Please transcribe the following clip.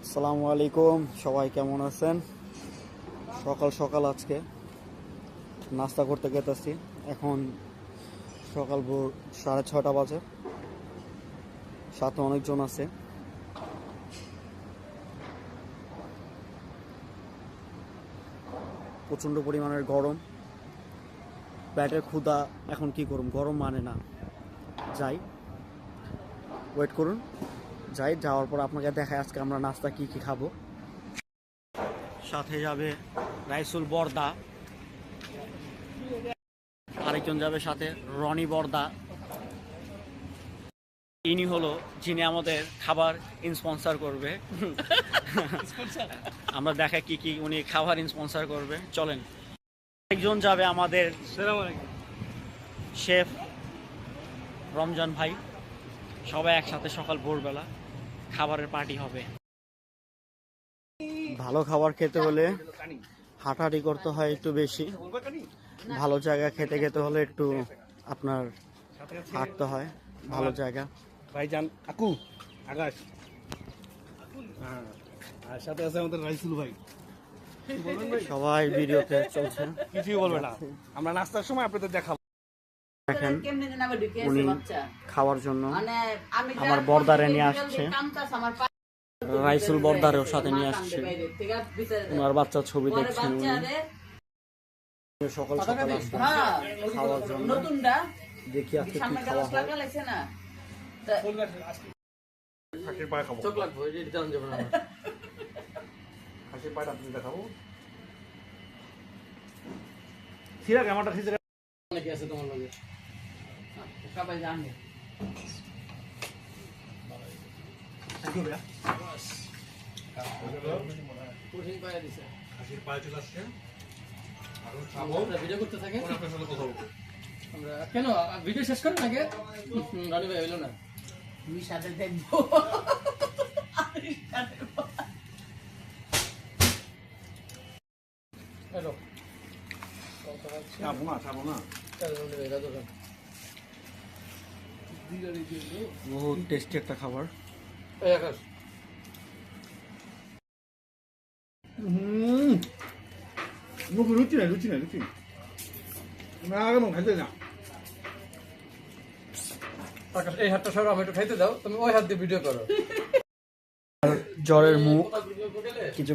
আসসালামু আলাইকুম, সবাই কেমন আছেন? সকাল সকাল আজকে নাস্তা করতে গেতেছি। এখন সকাল ভোর 6:30 বাজে। সাথে অনেকজন আছে। প্রচণ্ড পরিমাণের গরম, পেটের ক্ষুধা। এখন কি করুন, গরম মানে না। যাই, ওয়েট করুন, যাওয়ার পর আপনাকে দেখায় আজকে আমরা নাস্তা কি কি খাবো। সাথে যাবে রাইসুল বর্দা, আরেকজন যাবে সাথে রনি বর্দা। ইনি হলো যিনি আমাদের খাবার স্পন্সর করবে। আমরা দেখা কি কি উনি খাবার স্পন্সর করবে। চলেন। একজন যাবে আমাদের শেফ রমজান ভাই। সবাই একসাথে সকাল ভোরবেলা খাবারের পার্টি হবে। ভালো খাবার খেতে হলে হাঁটাহাঁটি করতে হয় একটু বেশি। ভালো জায়গা খেতে খেতে হলে একটু আপনার হাঁটতে হয়। ভালো জায়গা ভাইজান আকু আকাশ, হ্যাঁ, আর সাথে আছে আমাদের রাইসুল ভাই। সবাই ভিডিওতে চলছে, কিছুই বলবে না। আমরা নাস্তার সময় আপনাদের দেখাবো। দেখেন উনি খাওয়ার জন্য আমার বর্দারে নিয়ে আসছে, রাইসুল বর্দারেও সাথে নিয়ে আসছে। ওনার বাচ্চার ছবি দেখছেন উনি। সকাল সকাল আসছে খাওয়ার জন্য। দেখি আজকে কি খাওয়া হয়। খাসির পায়ে খাবো, খাসির পায়েটা আপনাদের দেখাবো। সিরা আমারটা খিচে অনেকে আছে তোমার লগে সবাই জানে কঠিন পায়া দিছে। খাসির পায়ে চলে আসছে। আমরা ভিডিও করতে থাকেন, আমরা কেন ভিডিও শেষ করেন আগে। রানি ভাই হইলো না, তুমি সাথে দেখবো। হ্যালো, ছাবো না। বহুত টেস্টি একটা খাবার। রুচি নাই না কেন খাইতে না। এই হাতটা সরো, আমি একটু খাইতে দাও, তুমি ওই হাত দিয়ে ভিডিও করো। জ্বরের মুখ কিছু